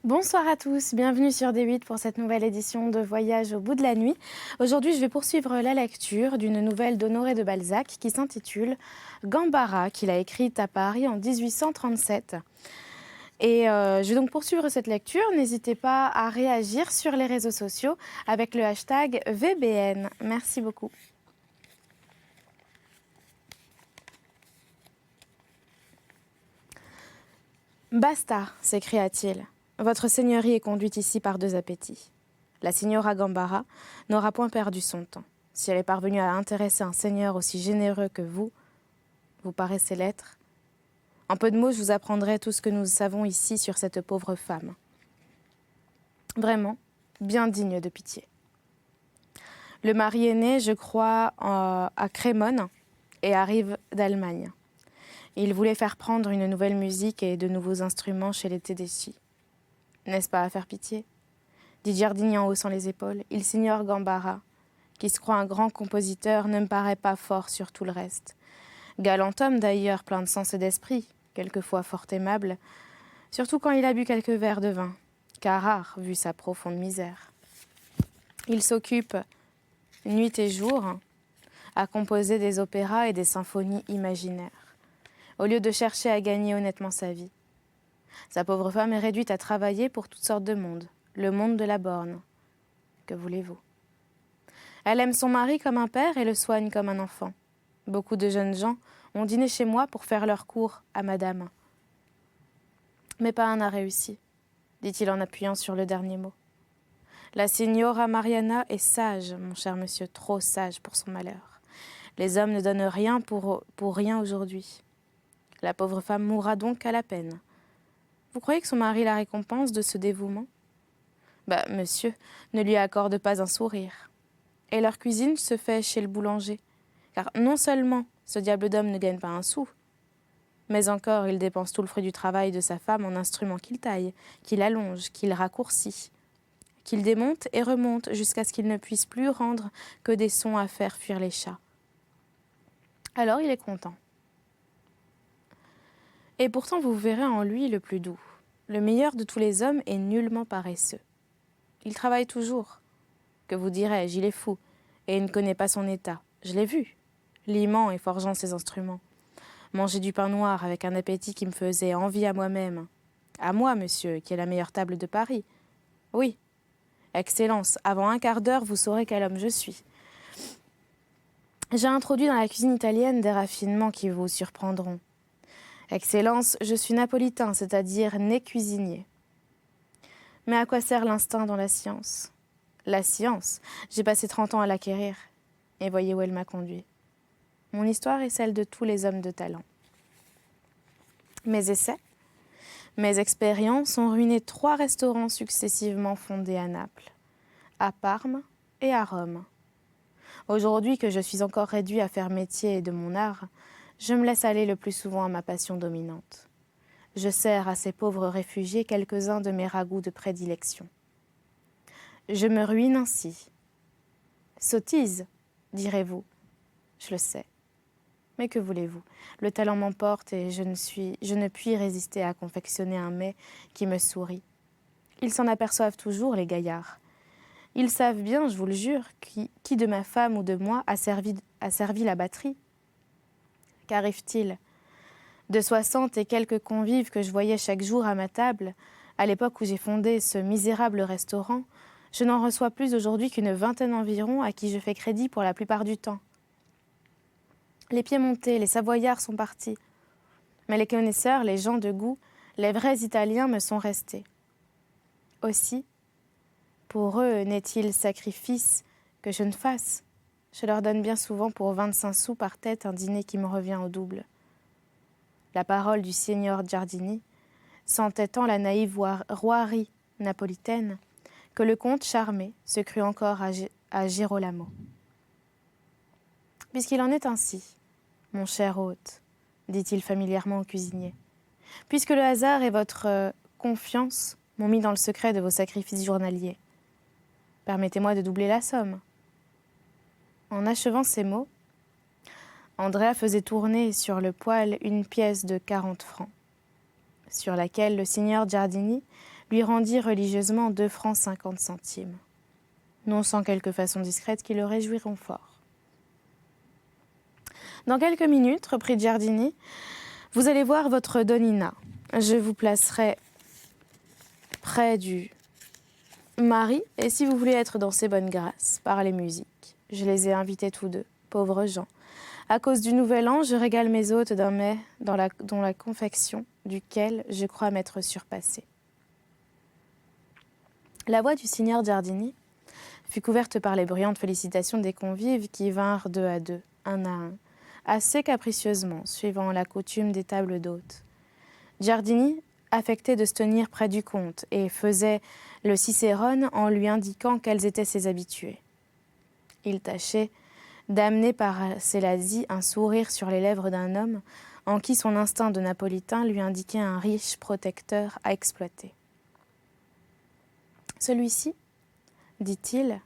Bonsoir à tous, bienvenue sur D8 pour cette nouvelle édition de Voyage au bout de la nuit. Aujourd'hui, je vais poursuivre la lecture d'une nouvelle d'Honoré de Balzac qui s'intitule Gambara, qu'il a écrite à Paris en 1837. Je vais donc poursuivre cette lecture. N'hésitez pas à réagir sur les réseaux sociaux avec le hashtag VBN. Merci beaucoup. Basta, s'écria-t-il. Votre seigneurie est conduite ici par deux appétits. La signora Gambara n'aura point perdu son temps. Si elle est parvenue à intéresser un seigneur aussi généreux que vous paraissez l'être. En peu de mots, je vous apprendrai tout ce que nous savons ici sur cette pauvre femme. Vraiment, bien digne de pitié. Le mari est né, je crois, à Crémone et arrive d'Allemagne. Il voulait faire prendre une nouvelle musique et de nouveaux instruments chez les Tedeschi. N'est-ce pas à faire pitié ? Dit Giardini en haussant les épaules. Il s'ignore Gambara, qui se croit un grand compositeur, ne me paraît pas fort sur tout le reste. Galant homme d'ailleurs, plein de sens et d'esprit, quelquefois fort aimable, surtout quand il a bu quelques verres de vin, car rare, vu sa profonde misère. Il s'occupe, nuit et jour, à composer des opéras et des symphonies imaginaires, au lieu de chercher à gagner honnêtement sa vie. Sa pauvre femme est réduite à travailler pour toutes sortes de monde, le monde de la borne. Que voulez-vous ? Elle aime son mari comme un père et le soigne comme un enfant. Beaucoup de jeunes gens ont dîné chez moi pour faire leur cour à madame. Mais pas un n'a réussi, dit-il en appuyant sur le dernier mot. La signora Mariana est sage, mon cher monsieur, trop sage pour son malheur. Les hommes ne donnent rien pour rien aujourd'hui. La pauvre femme mourra donc à la peine. Vous croyez que son mari la récompense de ce dévouement ? Monsieur ne lui accorde pas un sourire. Et leur cuisine se fait chez le boulanger. Car non seulement ce diable d'homme ne gagne pas un sou, mais encore il dépense tout le fruit du travail de sa femme en instruments qu'il taille, qu'il allonge, qu'il raccourcit, qu'il démonte et remonte jusqu'à ce qu'il ne puisse plus rendre que des sons à faire fuir les chats. Alors il est content. Et pourtant vous verrez en lui le plus doux. Le meilleur de tous les hommes est nullement paresseux. Il travaille toujours. Que vous dirais-je, il est fou, et il ne connaît pas son état. Je l'ai vu, limant et forgeant ses instruments. Manger du pain noir avec un appétit qui me faisait envie à moi-même. À moi, monsieur, qui est la meilleure table de Paris. Oui. Excellence, avant un quart d'heure, vous saurez quel homme je suis. J'ai introduit dans la cuisine italienne des raffinements qui vous surprendront. Excellence, je suis napolitain, c'est-à-dire né cuisinier. Mais à quoi sert l'instinct dans la science ? La science, j'ai passé 30 ans à l'acquérir. Et voyez où elle m'a conduit. Mon histoire est celle de tous les hommes de talent. Mes essais, mes expériences ont ruiné 3 restaurants successivement fondés à Naples, à Parme et à Rome. Aujourd'hui que je suis encore réduit à faire métier de mon art, je me laisse aller le plus souvent à ma passion dominante. Je sers à ces pauvres réfugiés quelques-uns de mes ragoûts de prédilection. Je me ruine ainsi. Sottise, direz-vous. Je le sais. Mais que voulez-vous ? Le talent m'emporte et je ne puis résister à confectionner un mets qui me sourit. Ils s'en aperçoivent toujours, les gaillards. Ils savent bien, je vous le jure, qui de ma femme ou de moi a servi la batterie. Qu'arrive-t-il ? De 60 et quelques convives que je voyais chaque jour à ma table, à l'époque où j'ai fondé ce misérable restaurant, je n'en reçois plus aujourd'hui qu'une vingtaine environ à qui je fais crédit pour la plupart du temps. Les Piémontais, les Savoyards sont partis. Mais les connaisseurs, les gens de goût, les vrais Italiens me sont restés. Aussi, pour eux, n'est-il sacrifice que je ne fasse ? Je leur donne bien souvent pour 25 sous par tête un dîner qui me revient au double. La parole du signor Giardini sentait tant la naïve rouarie napolitaine que le comte, charmé, se crut encore à Girolamo. Puisqu'il en est ainsi, mon cher hôte, dit-il familièrement au cuisinier, puisque le hasard et votre confiance m'ont mis dans le secret de vos sacrifices journaliers, permettez-moi de doubler la somme. En achevant ces mots, Andrea faisait tourner sur le poêle une pièce de 40 francs, sur laquelle le signor Giardini lui rendit religieusement 2 francs 50 centimes, non sans quelque façon discrète qui le réjouiront fort. Dans quelques minutes, reprit Giardini, vous allez voir votre Donnina. Je vous placerai près du mari, et si vous voulez être dans ses bonnes grâces, parlez musique. Je les ai invités tous deux, pauvres gens. À cause du nouvel an, je régale mes hôtes d'un mets dont la confection duquel je crois m'être surpassée. La voix du signor Giardini fut couverte par les bruyantes félicitations des convives qui vinrent 2 à 2, un à un, assez capricieusement, suivant la coutume des tables d'hôtes. Giardini affectait de se tenir près du comte et faisait le Cicérone en lui indiquant quels étaient ses habitués. Il tâchait d'amener par ses lazis un sourire sur les lèvres d'un homme en qui son instinct de napolitain lui indiquait un riche protecteur à exploiter. Celui-ci, dit-il,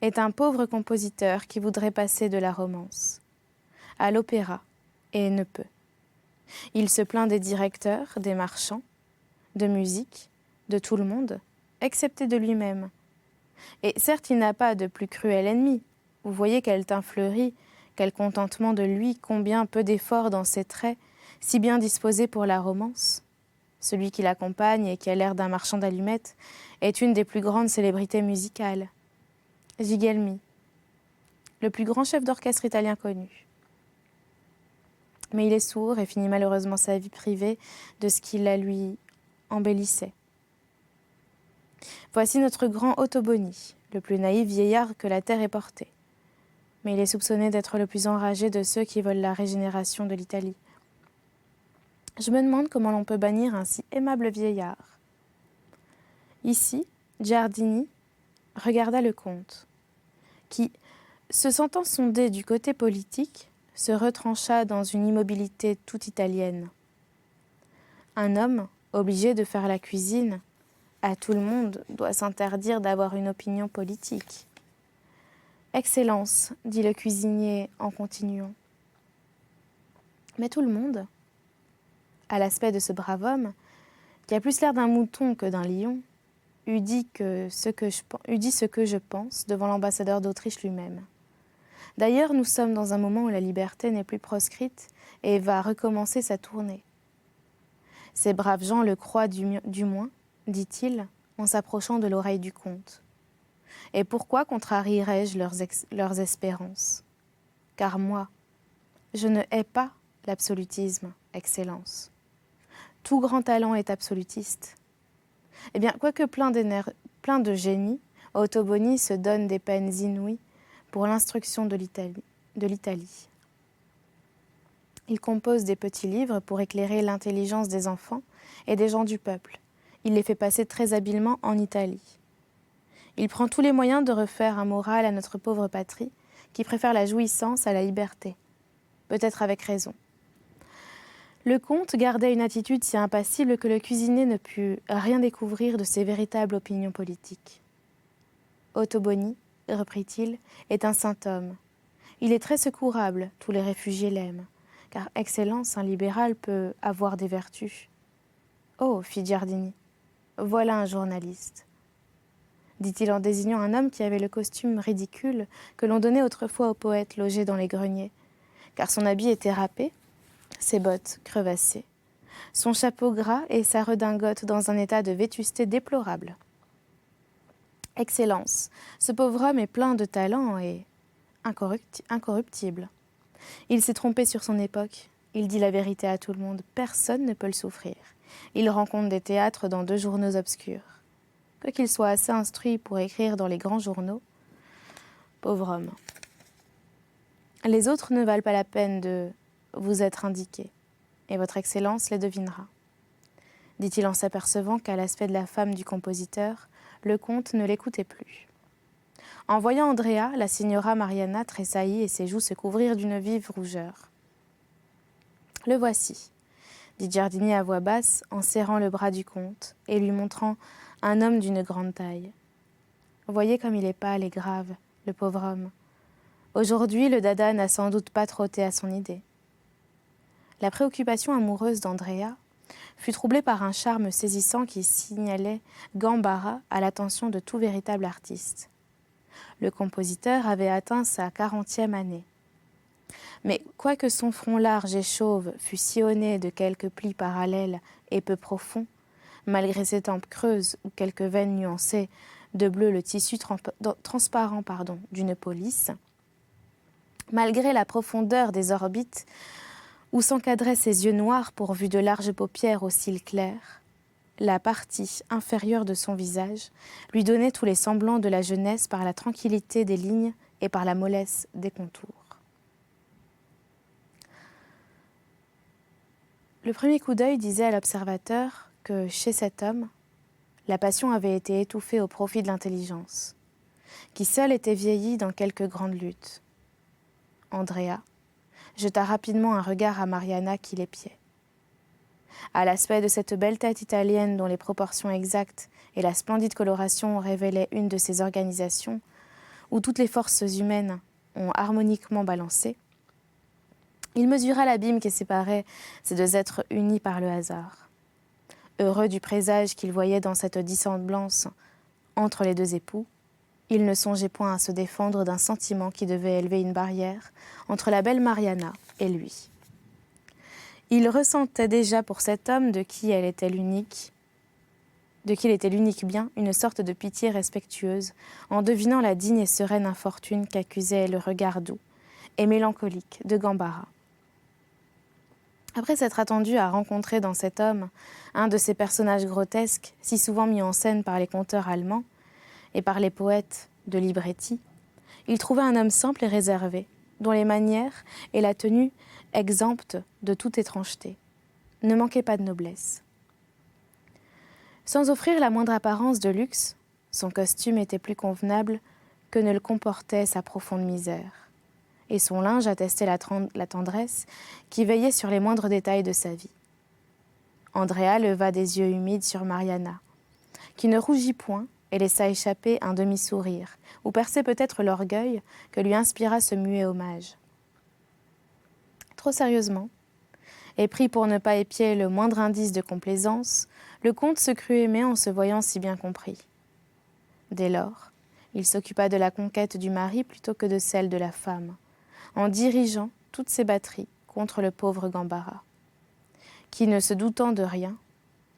est un pauvre compositeur qui voudrait passer de la romance à l'opéra et ne peut. Il se plaint des directeurs, des marchands, de musique, de tout le monde, excepté de lui-même. Et certes, il n'a pas de plus cruel ennemi. Vous voyez quel teint fleuri, quel contentement de lui, combien peu d'efforts dans ses traits, si bien disposé pour la romance. Celui qui l'accompagne et qui a l'air d'un marchand d'allumettes est une des plus grandes célébrités musicales. Gigelmi, le plus grand chef d'orchestre italien connu. Mais il est sourd et finit malheureusement sa vie privée de ce qui la lui embellissait. Voici notre grand Ottoboni, le plus naïf vieillard que la terre ait porté. Mais il est soupçonné d'être le plus enragé de ceux qui veulent la régénération de l'Italie. Je me demande comment l'on peut bannir un si aimable vieillard. Ici, Giardini regarda le comte, qui, se sentant sondé du côté politique, se retrancha dans une immobilité toute italienne. Un homme, obligé de faire la cuisine, à tout le monde doit s'interdire d'avoir une opinion politique. « Excellence, dit le cuisinier en continuant. Mais tout le monde, à l'aspect de ce brave homme, qui a plus l'air d'un mouton que d'un lion, eût dit ce que je pense devant l'ambassadeur d'Autriche lui-même. D'ailleurs, nous sommes dans un moment où la liberté n'est plus proscrite et va recommencer sa tournée. Ces braves gens le croient du moins, dit-il, en s'approchant de l'oreille du comte. Et pourquoi contrarierais-je leurs espérances? Car moi, je ne hais pas l'absolutisme, Excellence. Tout grand talent est absolutiste. Eh bien, quoique plein de génie, Ottoboni se donne des peines inouïes pour l'instruction de l'Italie. Il compose des petits livres pour éclairer l'intelligence des enfants et des gens du peuple. Il les fait passer très habilement en Italie. Il prend tous les moyens de refaire un moral à notre pauvre patrie, qui préfère la jouissance à la liberté. Peut-être avec raison. Le comte gardait une attitude si impassible que le cuisinier ne put rien découvrir de ses véritables opinions politiques. Ottoboni, reprit-il, est un saint homme. Il est très secourable, tous les réfugiés l'aiment, car Excellence, un libéral peut avoir des vertus. Oh, fit Giardini, voilà un journaliste, dit-il en désignant un homme qui avait le costume ridicule que l'on donnait autrefois aux poètes logés dans les greniers, car son habit était râpé, ses bottes crevassées, son chapeau gras et sa redingote dans un état de vétusté déplorable. Excellence, ce pauvre homme est plein de talent et incorruptible. Il s'est trompé sur son époque, il dit la vérité à tout le monde, personne ne peut le souffrir. Il rencontre des théâtres dans 2 journaux obscurs. Quoiqu'il soit assez instruit pour écrire dans les grands journaux, pauvre homme. Les autres ne valent pas la peine de vous être indiqués, et votre Excellence les devinera, dit-il en s'apercevant qu'à l'aspect de la femme du compositeur, le comte ne l'écoutait plus. En voyant Andrea, la signora Mariana tressaillit et ses joues se couvrirent d'une vive rougeur. « Le voici », dit Giardini à voix basse en serrant le bras du comte et lui montrant un homme d'une grande taille. « Voyez comme il est pâle et grave, le pauvre homme. Aujourd'hui, le dada n'a sans doute pas trotté à son idée. » La préoccupation amoureuse d'Andrea fut troublé par un charme saisissant qui signalait Gambara à l'attention de tout véritable artiste. Le compositeur avait atteint sa 40e année. Mais quoique son front large et chauve fût sillonné de quelques plis parallèles et peu profonds, malgré ses tempes creuses ou quelques veines nuancées de bleu le tissu transparent d'une peau lisse, malgré la profondeur des orbites où s'encadraient ses yeux noirs pourvus de larges paupières aux cils clairs, la partie inférieure de son visage lui donnait tous les semblants de la jeunesse par la tranquillité des lignes et par la mollesse des contours. Le premier coup d'œil disait à l'observateur que, chez cet homme, la passion avait été étouffée au profit de l'intelligence, qui seule était vieillie dans quelques grandes luttes. Andrea jeta rapidement un regard à Mariana qui l'épiait. À l'aspect de cette belle tête italienne dont les proportions exactes et la splendide coloration révélaient une de ces organisations où toutes les forces humaines ont harmoniquement balancé, il mesura l'abîme qui séparait ces deux êtres unis par le hasard. Heureux du présage qu'il voyait dans cette dissemblance entre les deux époux, il ne songeait point à se défendre d'un sentiment qui devait élever une barrière entre la belle Mariana et lui. Il ressentait déjà pour cet homme de qui il était l'unique bien, une sorte de pitié respectueuse, en devinant la digne et sereine infortune qu'accusait le regard doux et mélancolique de Gambara. Après s'être attendu à rencontrer dans cet homme un de ces personnages grotesques si souvent mis en scène par les conteurs allemands et par les poètes de libretti, il trouva un homme simple et réservé, dont les manières et la tenue, exemptes de toute étrangeté, ne manquaient pas de noblesse. Sans offrir la moindre apparence de luxe, son costume était plus convenable que ne le comportait sa profonde misère, et son linge attestait la tendresse qui veillait sur les moindres détails de sa vie. Andrea leva des yeux humides sur Mariana, qui ne rougit point et laissa échapper un demi-sourire, où perçait peut-être l'orgueil que lui inspira ce muet hommage. Trop sérieusement, et pris pour ne pas épier le moindre indice de complaisance, le comte se crut aimé en se voyant si bien compris. Dès lors, il s'occupa de la conquête du mari plutôt que de celle de la femme, en dirigeant toutes ses batteries contre le pauvre Gambara, qui, ne se doutant de rien,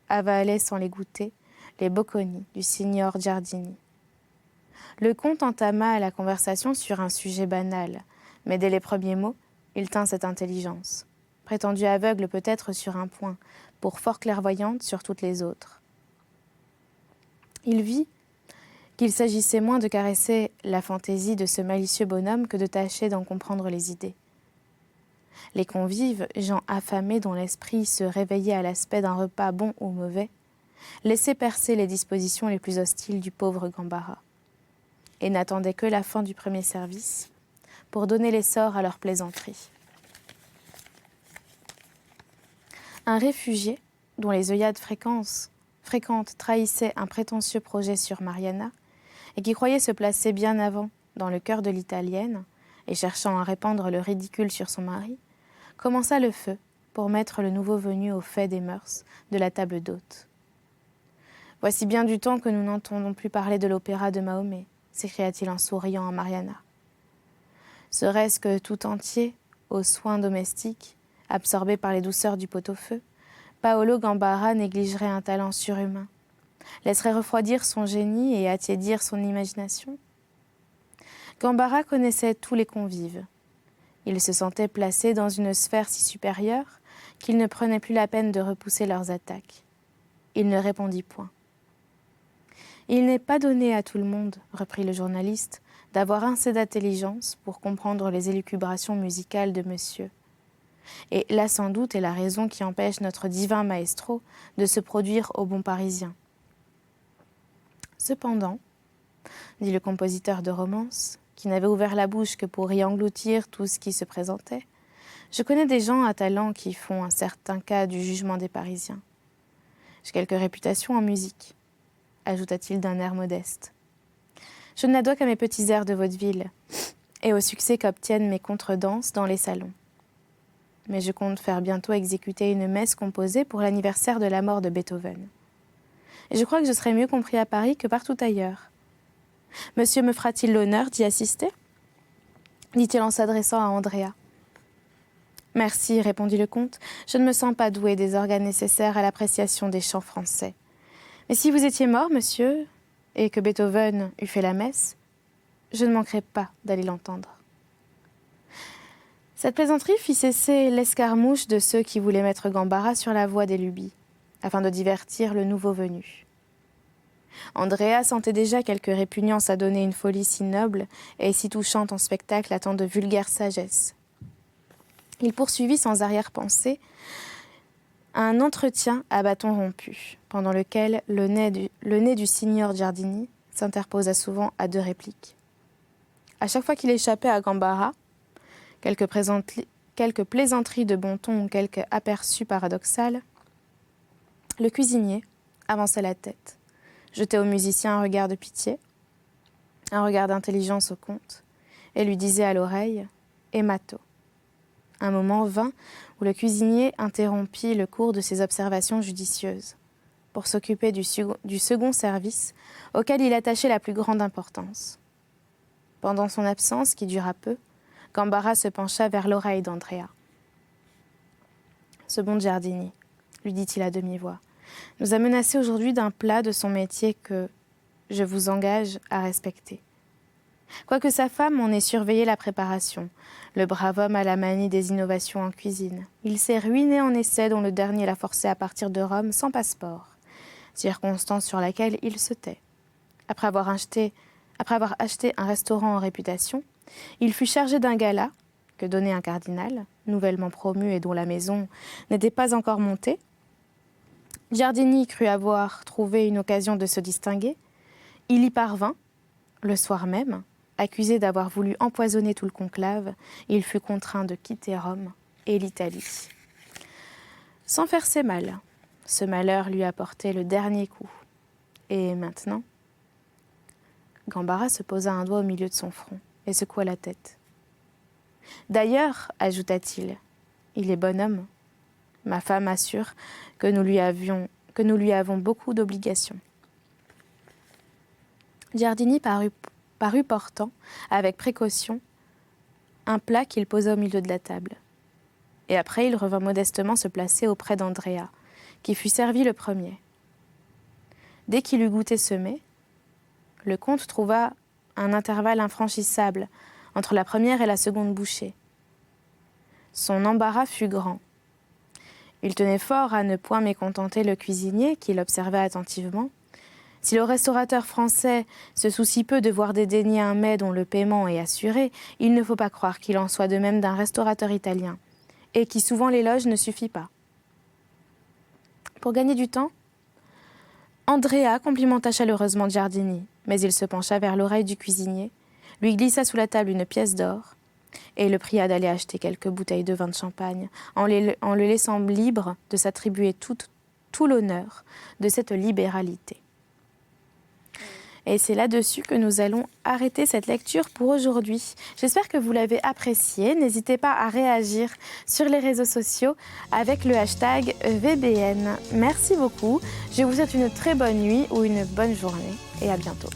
avalait sans les goûter les bocconi du signor Giardini. Le comte entama la conversation sur un sujet banal, mais dès les premiers mots, il tint cette intelligence, prétendue aveugle peut-être sur un point, pour fort clairvoyante sur toutes les autres. Il vit qu'il s'agissait moins de caresser la fantaisie de ce malicieux bonhomme que de tâcher d'en comprendre les idées. Les convives, gens affamés dont l'esprit se réveillait à l'aspect d'un repas bon ou mauvais, laissaient percer les dispositions les plus hostiles du pauvre Gambara, et n'attendaient que la fin du premier service pour donner l'essor à leurs plaisanteries. Un réfugié, dont les œillades fréquentes trahissaient un prétentieux projet sur Mariana, et qui croyait se placer bien avant dans le cœur de l'italienne, et cherchant à répandre le ridicule sur son mari, commença le feu pour mettre le nouveau venu au fait des mœurs de la table d'hôte. « Voici bien du temps que nous n'entendons plus parler de l'opéra de Mahomet », s'écria-t-il en souriant à Mariana. Serait-ce que tout entier, aux soins domestiques, absorbé par les douceurs du pot-au-feu, Paolo Gambara négligerait un talent surhumain, laisserait refroidir son génie et attiédir son imagination? Gambara connaissait tous les convives. Il se sentait placé dans une sphère si supérieure qu'il ne prenait plus la peine de repousser leurs attaques. Il ne répondit point. « Il n'est pas donné à tout le monde, reprit le journaliste, d'avoir assez d'intelligence pour comprendre les élucubrations musicales de monsieur. Et là sans doute est la raison qui empêche notre divin maestro de se produire au bon Parisien. Cependant, dit le compositeur de romance, qui n'avait ouvert la bouche que pour y engloutir tout ce qui se présentait, je connais des gens à talent qui font un certain cas du jugement des Parisiens. J'ai quelque réputation en musique, ajouta-t-il d'un air modeste. Je ne la dois qu'à mes petits airs de vaudeville et au succès qu'obtiennent mes contredanses dans les salons. mais je compte faire bientôt exécuter une messe composée pour l'anniversaire de la mort de Beethoven. Et je crois que je serai mieux compris à Paris que partout ailleurs. Monsieur me fera-t-il l'honneur d'y assister ? Dit-il en s'adressant à Andrea. Merci, répondit le comte, je ne me sens pas doué des organes nécessaires à l'appréciation des chants français. Mais si vous étiez mort, monsieur, et que Beethoven eût fait la messe, je ne manquerais pas d'aller l'entendre. Cette plaisanterie fit cesser l'escarmouche de ceux qui voulaient mettre Gambara sur la voie des lubies, afin de divertir le nouveau venu. Andrea sentait déjà quelque répugnance à donner une folie si noble et si touchante en spectacle à tant de vulgaire sagesse. Il poursuivit sans arrière-pensée un entretien à bâton rompu, pendant lequel le nez du signor Giardini s'interposa souvent à 2 répliques. À chaque fois qu'il échappait à Gambara, quelques plaisanteries de bon ton ou quelque aperçu paradoxal, le cuisinier avançait la tête, jetait au musicien un regard de pitié, un regard d'intelligence au comte, et lui disait à l'oreille « Emato ». Un moment vint où le cuisinier interrompit le cours de ses observations judicieuses pour s'occuper du second service auquel il attachait la plus grande importance. Pendant son absence, qui dura peu, Gambara se pencha vers l'oreille d'Andrea. « Ce bon Giardini, lui dit-il à demi-voix, nous a menacés aujourd'hui d'un plat de son métier que je vous engage à respecter. Quoique sa femme en ait surveillé la préparation, le brave homme a la manie des innovations en cuisine. Il s'est ruiné en essai dont le dernier l'a forcé à partir de Rome sans passeport, circonstance sur laquelle il se tait. Après avoir acheté un restaurant en réputation, il fut chargé d'un gala que donnait un cardinal, nouvellement promu et dont la maison n'était pas encore montée. Giardini crut avoir trouvé une occasion de se distinguer. Il y parvint, le soir même. Accusé d'avoir voulu empoisonner tout le conclave, il fut contraint de quitter Rome et l'Italie. Sans faire ses mal, ce malheur lui a porté le dernier coup. Et maintenant, Gambara se posa un doigt au milieu de son front et secoua la tête. D'ailleurs, ajouta-t-il, il est bon homme. Ma femme assure que nous lui avons beaucoup d'obligations. Giardini parut portant, avec précaution, un plat qu'il posa au milieu de la table. Et après, il revint modestement se placer auprès d'Andrea, qui fut servi le premier. Dès qu'il eut goûté ce mets, le comte trouva un intervalle infranchissable entre la première et la seconde bouchée. Son embarras fut grand. Il tenait fort à ne point mécontenter le cuisinier, qui l'observait attentivement. Si le restaurateur français se soucie peu de voir dédaigner un mets dont le paiement est assuré, il ne faut pas croire qu'il en soit de même d'un restaurateur italien, et qui souvent l'éloge ne suffit pas. Pour gagner du temps, Andrea complimenta chaleureusement Giardini, mais il se pencha vers l'oreille du cuisinier, lui glissa sous la table une pièce d'or, et le pria d'aller acheter quelques bouteilles de vin de champagne, en le laissant libre de s'attribuer tout l'honneur de cette libéralité. Et c'est là-dessus que nous allons arrêter cette lecture pour aujourd'hui. J'espère que vous l'avez apprécié. N'hésitez pas à réagir sur les réseaux sociaux avec le hashtag VBN. Merci beaucoup. Je vous souhaite une très bonne nuit ou une bonne journée et à bientôt.